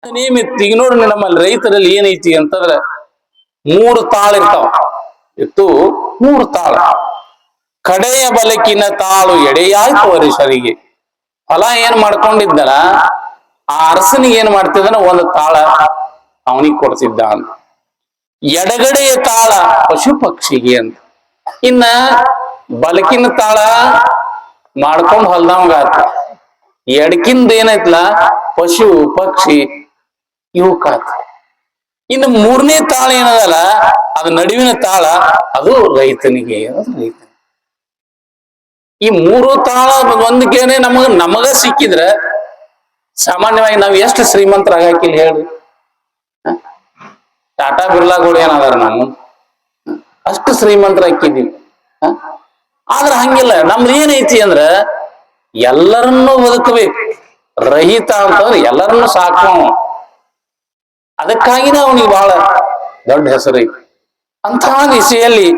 ನಿಯಮಿತ ಈಗ ನೋಡ್ರಿ ನಮ್ಮಲ್ಲಿ ರೈತರಲ್ಲಿ ಏನೈತಿ ಅಂತಂದ್ರ 3 ತಾಳ ಇರ್ತಾವ. ಇತ್ತು 3 ತಾಳ. ಕಡೆಯ ಬಲಕಿನ ತಾಳು ಎಡೆಯಾಯ್ತು ವರಿಷರಿಗೆ. ಫಲ ಏನ್ ಮಾಡ್ಕೊಂಡಿದ್ದಲ್ಲ ಆ ಅರಸನಿಗೆ ಏನ್ ಮಾಡ್ತಿದ್ದಾನ, ಒಂದು ತಾಳ ಅವನಿಗೆ ಕೊಡ್ತಿದ್ದ ಅಂತ. ಎಡಗಡೆಯ ತಾಳ ಪಶು ಪಕ್ಷಿಗೆ ಅಂತ. ಇನ್ನ ಬಲಕಿನ ತಾಳ ಮಾಡ್ಕೊಂಡ್ ಹೊಲ್ದವಂಗ ಆತ. ಎಡಕಿಂದ ಏನೈತ್ಲ ಪಶು ಪಕ್ಷಿ ಇವಕ್ಕಾತ. ಇನ್ನು 3ನೇ ತಾಳ ಏನದಲ್ಲ ಅದು ನಡುವಿನ ತಾಳ, ಅದು ರೈತನಿಗೆ. ಈ 3 ತಾಳ ಒಂದಕ್ಕೇನೆ ನಮಗ ಸಿಕ್ಕಿದ್ರೆ ಸಾಮಾನ್ಯವಾಗಿ ನಾವ್ ಎಷ್ಟು ಶ್ರೀಮಂತರಾಗಿಲ್ಲ ಹೇಳ್ರಿ. ಟಾಟಾ ಬಿರ್ಲಾಗಳು ಏನದಾರ ನಾವು ಅಷ್ಟು ಶ್ರೀಮಂತರಾಕಿದ್ದೀವಿ. ಆದ್ರ ಹಂಗಿಲ್ಲ, ನಮ್ದು ಏನೈತಿ ಅಂದ್ರ ಎಲ್ಲರನ್ನೂ ಬದುಕಬೇಕು. ರಹಿತ ಅಂತಂದ್ರೆ ಎಲ್ಲರನ್ನೂ ಸಾಕು. ಅದಕ್ಕಾಗಿನ ಅವನಿಗೆ ಬಹಳ ದೊಡ್ಡ ಹೆಸರೈತಿ. ಅಂತಹ ದಿಸೆಯಲ್ಲಿ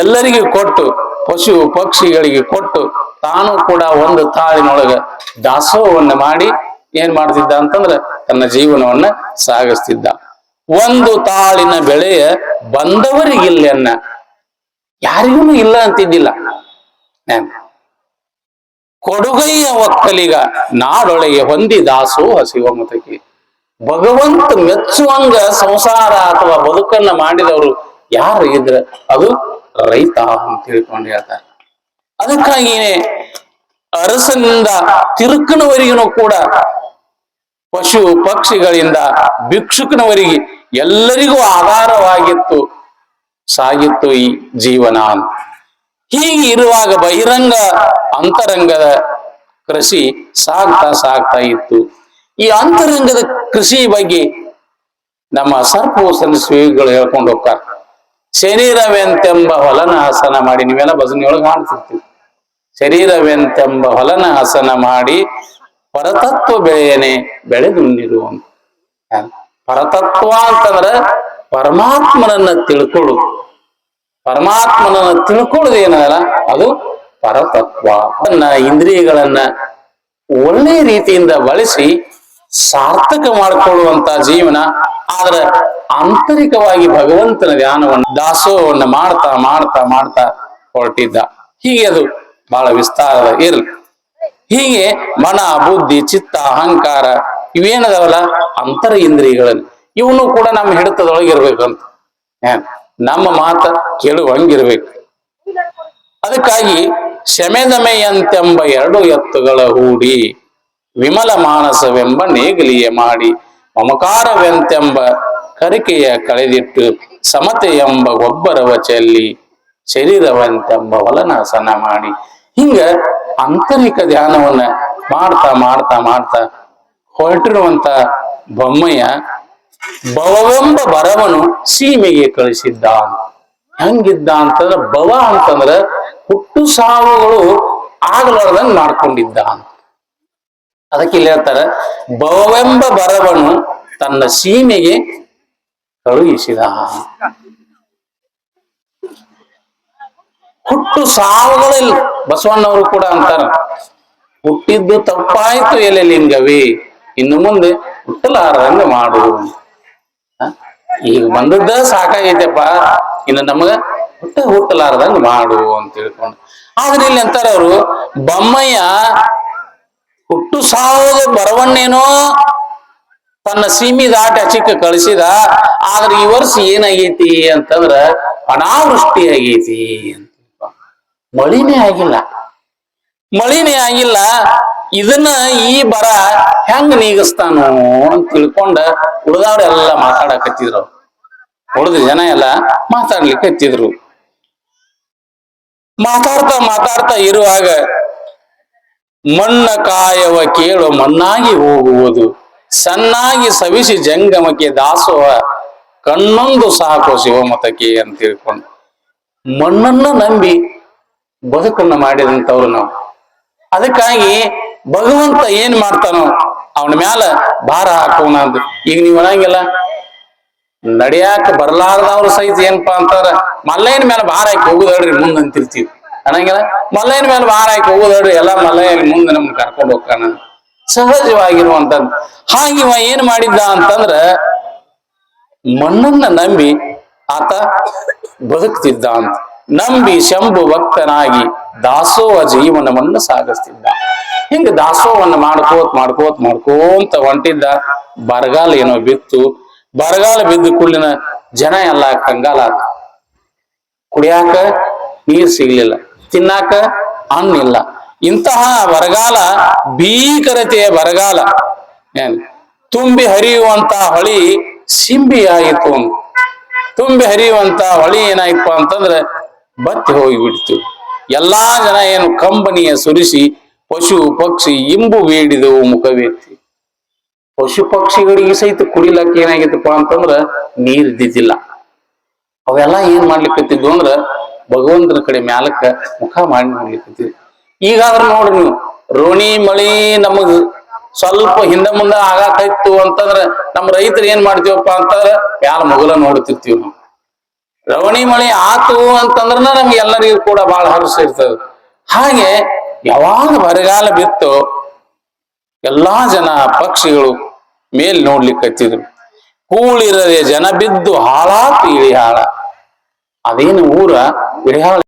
ಎಲ್ಲರಿಗೂ ಕೊಟ್ಟು, ಪಶು ಪಕ್ಷಿಗಳಿಗೆ ಕೊಟ್ಟು, ತಾನು ಕೂಡ ಒಂದು ತಾಳಿನೊಳಗ ದಾಸೋಹವನ್ನ ಮಾಡಿ ಏನ್ ಮಾಡ್ತಿದ್ದ ಅಂತಂದ್ರ ತನ್ನ ಜೀವನವನ್ನ ಸಾಗಿಸ್ತಿದ್ದ. ಒಂದು ತಾಳಿನ ಬೆಳೆಯ ಬಂದವರಿಗಿಲ್ಲ, ಯಾರಿಗೂ ಇಲ್ಲ ಅಂತಿದ್ದಿಲ್ಲ. ಕೊಡುಗೈಯ ಒಕ್ಕಲಿಗ ನಾಡೊಳಗೆ ಹೊಂದಿ ದಾಸೋಹ ಶಿವಮತಕ್ಕೆ. ಭಗವಂತ ಮೆಚ್ಚುವಂಗ ಸಂಸಾರ ಅಥವಾ ಬದುಕನ್ನ ಮಾಡಿದವರು ಯಾರು ಇದ್ರ ಅದು ರೈತ ಅಂತ ತಿಳ್ಕೊಂಡು ಹೇಳ್ತಾರೆ. ಅದಕ್ಕಾಗಿಯೇ ಅರಸನಿಂದ ತಿರುಕನವರಿಗೂ ಕೂಡ ಪಶು ಪಕ್ಷಿಗಳಿಂದ ಭಿಕ್ಷುಕನವರಿಗೆ ಎಲ್ಲರಿಗೂ ಆಧಾರವಾಗಿತ್ತು, ಸಾಗಿತ್ತು ಈ ಜೀವನ. ಹೀಗೆ ಇರುವಾಗ ಬಹಿರಂಗ ಅಂತರಂಗದ ಕೃಷಿ ಸಾಗ್ತಾ ಇತ್ತು. ಈ ಅಂತರಂಗದ ಕೃಷಿ ಬಗ್ಗೆ ನಮ್ಮ ಸರ್ಪೋಸನ ಸ್ವಾಮಿಗಳು ಹೇಳ್ಕೊಂಡು ಹೋಗ್ತಾರೆ. ಶರೀರವೆಂತೆಂಬ ಹೊಲನ ಹಸನ ಮಾಡಿ, ನೀವೆಲ್ಲ ಭಜನೆಯೊಳಗೆ ಮಾಡ್ತಿರ್ತೀವಿ. ಶರೀರವೆಂತೆಂಬ ಹೊಲನ ಹಸನ ಮಾಡಿ ಪರತತ್ವ ಬೆಳೆಯನೆ ಬೆಳೆದುಂಡಿರುವಂತ. ಪರತತ್ವ ಅಂತಂದ್ರ ಪರಮಾತ್ಮನನ್ನ ತಿಳ್ಕೊಳ್ಳುದು. ಪರಮಾತ್ಮನನ್ನ ತಿಳ್ಕೊಳ್ಳೋದು ಏನಲ್ಲ ಅದು ಪರತತ್ವ. ಅದನ್ನ ಇಂದ್ರಿಯಗಳನ್ನ ಒಳ್ಳೆ ರೀತಿಯಿಂದ ಬಳಸಿ ಸಾರ್ಥಕ ಮಾಡಿಕೊಳ್ಳುವಂತ ಜೀವನ. ಆದ್ರೆ ಆಂತರಿಕವಾಗಿ ಭಗವಂತನ ಧ್ಯಾನವನ್ನು ದಾಸೋಹವನ್ನ ಮಾಡ್ತಾ ಮಾಡ್ತಾ ಮಾಡ್ತಾ ಹೊರಟಿದ್ದ. ಹೀಗೆ ಅದು ಬಹಳ ವಿಸ್ತಾರದ ಇರ್ಲಿ. ಹೀಗೆ ಮನ, ಬುದ್ಧಿ, ಚಿತ್ತ, ಅಹಂಕಾರ ಇವೇನದವಲ್ಲ ಅಂತರ ಇಂದ್ರಿಯಗಳಲ್ಲಿ ಇವನು ಕೂಡ ನಮ್ಮ ಹಿಡಿತದೊಳಗಿರ್ಬೇಕಂತ, ನಮ್ಮ ಮಾತ ಕೇಳುವಂಗಿರ್ಬೇಕು. ಅದಕ್ಕಾಗಿ ಶಮೆದಮೆಯಂತೆಂಬ 2 ಎತ್ತುಗಳ ಹೂಡಿ ವಿಮಲ ಮಾನಸವೆಂಬ ನೇಗಿಲಿಯ ಮಾಡಿ ಮಮಕಾರವೆಂತೆಂಬ ಕರಿಕೆಯ ಕಳೆದಿಟ್ಟು ಸಮತೆ ಎಂಬ ಗೊಬ್ಬರವ ಚೆಲ್ಲಿ ಶರೀರವಂತೆಂಬ ಹೊಲನಾಸನ ಮಾಡಿ. ಹಿಂಗ ಆಂತರಿಕ ಧ್ಯಾನವನ್ನ ಮಾಡ್ತಾ ಮಾಡ್ತಾ ಮಾಡ್ತಾ ಹೊರಟಿರುವಂತ ಬೊಮ್ಮಯ್ಯ ಭವವೆಂಬ ಬರವನು ಸೀಮೆಗೆ ಕಳಿಸಿದ್ದ. ಹೆಂಗಿದ್ದ ಅಂತಂದ್ರ ಭವ ಅಂತಂದ್ರ ಹುಟ್ಟು ಸಾವುಗಳು ಆಗಲಾರ್ದಂಗ್ ಮಾಡ್ಕೊಂಡಿದ್ದ. ಅದಕ್ಕೆ ಇಲ್ಲಿ ಹೇಳ್ತಾರೆ, ಭವವೆಂಬ ಬರವನು ತನ್ನ ಸೀಮೆಗೆ ಕಳುಹಿಸಿದ. ಹುಟ್ಟು ಸಾವುಗಳಿಲ್ಲ. ಬಸವಣ್ಣವರು ಕೂಡ ಅಂತಾರ, ಹುಟ್ಟಿದ್ದು ತಪ್ಪಾಯ್ತು ಎಲೆ ಲಿಂಗವೇ, ಇನ್ನು ಮುಂದೆ ಹುಟ್ಟಲಾರದಂಗ ಮಾಡು. ಈಗ ಬಂದದ್ದ ಸಾಕಾಗೈತೆಪ್ಪ, ಇನ್ನು ನಮಗ ಹುಟ್ಟಲಾರದಂಗ ಮಾಡು ಅಂತ ತಿಳ್ಕೊಂಡು. ಆದ್ರೆ ಇಲ್ಲಿ ಅಂತಾರ ಅವರು, ಬೊಮ್ಮಯ್ಯ ಹುಟ್ಟು ಸಾವದ ಬರವನ್ನೇನೋ ತನ್ನ ಸೀಮಿ ದಾಟಿ ಅಚಿಕ್ಕ ಕಳಿಸಿದ. ಆದ್ರೆ ಈ ವರ್ಷ ಏನಾಗೈತಿ ಅಂತಂದ್ರ ಅನಾವೃಷ್ಟಿ ಆಗೈತಿ ಅಂತ. ಮಳಿನೇ ಆಗಿಲ್ಲ. ಇದನ್ನ ಈ ಬರ ಹೆಂಗ್ ನೀಗಿಸ್ತಾನು ಅಂತ ತಿಳ್ಕೊಂಡ ಉಳಿದವ್ರೆಲ್ಲ ಮಾತಾಡಕತ್ತಿದ್ರು. ಉಳಿದ ಜನ ಎಲ್ಲ ಮಾತಾಡ್ಲಿಕ್ಕೆ ಹತ್ತಿದ್ರು. ಮಾತಾಡ್ತಾ ಇರುವಾಗ ಮಣ್ಣ ಕಾಯವ ಕೇಳು ಮಣ್ಣಾಗಿ ಹೋಗುವುದು, ಸಣ್ಣಾಗಿ ಸವಿಸಿ ಜಂಗಮಕ್ಕೆ ದಾಸೋಹ ಕಣ್ಣೊಂದು ಸಾಕು ಶಿವಮತಕ್ಕೆ ಅಂತ ತಿಳ್ಕೊಂಡು. ಮಣ್ಣನ್ನ ನಂಬಿ ಬದುಕನ್ನ ಮಾಡಿದಂಥವ್ರು ನಾವು. ಅದಕ್ಕಾಗಿ ಭಗವಂತ ಏನ್ ಮಾಡ್ತಾನೋ ಅವನ ಮ್ಯಾಲ ಭಾರ ಹಾಕೋಣ ಅಂತ. ಈಗ ನೀವ್ ಅನ್ನಂಗಿಲ್ಲ, ನಡಿಯಾಕ ಬರ್ಲಾರ್ದವ್ರು ಸಹಿತ ಏನಪ್ಪಾ ಅಂತಾರ, ಮಲ್ಲಯ್ಯನ ಮೇಲೆ ಭಾರ ಹಾಕಿ ಹೋಗುದಳ್ರಿ ಮುಂದ್ ಅಂತಿರ್ತೀವಿ. ಅನ್ನಂಗಿಲ್ಲ, ಮಲ್ಲಯ್ಯನ ಮೇಲೆ ಭಾರ ಹಾಕಿ ಹೋಗುದಳ್ರಿ, ಎಲ್ಲಾ ಮಲ್ಲಯ್ಯನ ಮುಂದೆ ನಮ್ಗೆ ಕರ್ಕೊಂಡು ಹೋಗ್ತಾನ. ಸಹಜವಾಗಿರುವಂತದ್ದು. ಹಾಗಿವ ಏನ್ ಮಾಡಿದ್ದ ಅಂತಂದ್ರ ಮಣ್ಣನ್ನ ನಂಬಿ ಆತ ಬದುಕ್ತಿದ್ದ ಅಂತ. ನಂಬಿ ಶಂಭು ಭಕ್ತನಾಗಿ ದಾಸೋಹ ಜೀವನವನ್ನು ಸಾಗಿಸ್ತಿದ್ದ. ಹಿಂಗ ದಾಸೋಹವನ್ನು ಮಾಡ್ಕೋತ ಹೊಂಟಿದ್ದ. ಬರಗಾಲ ಏನೋ ಬಿತ್ತು. ಬರಗಾಲ ಬಿದ್ದು ಕೂಡಲಿನ ಜನ ಎಲ್ಲ ಕಂಗಾಲ. ಕುಡಿಯಾಕ ನೀರ್ ಸಿಗ್ಲಿಲ್ಲ, ತಿನ್ನಾಕ ಹಣ್ಣಿಲ್ಲ. ಇಂತಹ ಬರಗಾಲ, ಭೀಕರತೆಯ ಬರಗಾಲ. ತುಂಬಿ ಹರಿಯುವಂತ ಹೊಳಿ ಸಿಂಬಿ ಆಯಿತು. ತುಂಬಿ ಹರಿಯುವಂತ ಹೊಳಿ ಏನಾಯ್ತು ಅಂತಂದ್ರೆ ಬತ್ತಿ ಹೋಗಿಬಿಡ್ತು. ಎಲ್ಲಾ ಜನ ಏನು ಕಂಬನಿಯ ಸುರಿಸಿ ಪಶು ಪಕ್ಷಿ ಇಂಬು ಬೇಡಿದವು ಮುಖವೆತ್ತಿ. ಪಶು ಪಕ್ಷಿಗಳಿಗೆ ಸಹಿತ ಕುಡಿಲಕ್ಕ ಏನಾಗಿತ್ತಪ್ಪ ಅಂತಂದ್ರ ನೀರ್ ಇದ್ದಿದ್ದಿಲ್ಲ. ಅವೆಲ್ಲ ಏನ್ ಮಾಡ್ಲಿಕ್ಕತ್ತಿದ್ವು ಅಂದ್ರ ಭಗವಂತನ ಕಡೆ ಮ್ಯಾಲಕ್ಕ ಮುಖ ಮಾಡಿ ಮಾಡ್ಲಿಕ್ಕತ್ತಿದ್ವಿ. ಈಗಾದ್ರ ನೋಡ್ರಿ ನೀವು, ರೋಣಿ ಮಳಿ ನಮಗ್ ಸ್ವಲ್ಪ ಹಿಂದೆ ಮುಂದೆ ಆಗಾಕೈತು ಅಂತಂದ್ರ ನಮ್ಮ ರೈತರು ಏನ್ ಮಾಡ್ತೀವಪ್ಪ ಅಂತಂದ್ರ ಮ್ಯಾಲ ಮೊಗಲ ನೋಡ್ತಿರ್ತೀವಿ ನಾವು. ರೋಣಿ ಮಳಿ ಆತು ಅಂತಂದ್ರನ ನಮ್ಗೆ ಎಲ್ಲರಿಗೂ ಕೂಡ ಬಹಳ ಹರ್ಷ ಇರ್ತದೆ. ಹಾಗೆ ಯಾವಾಗ ಬರಗಾಲ ಬಿತ್ತು ಎಲ್ಲಾ ಜನ ಪಕ್ಷಿಗಳು ಮೇಲ್ ನೋಡ್ಲಿಕ್ಕೆ ಹತ್ತಿದ್ರು. ಕೂಳಿರದೆ ಜನ ಬಿದ್ದು ಹಾಳಾತು ಇಳಿಹಾಳ. ಅದೇನು ಊರ ಇಳಿಹಾಳ.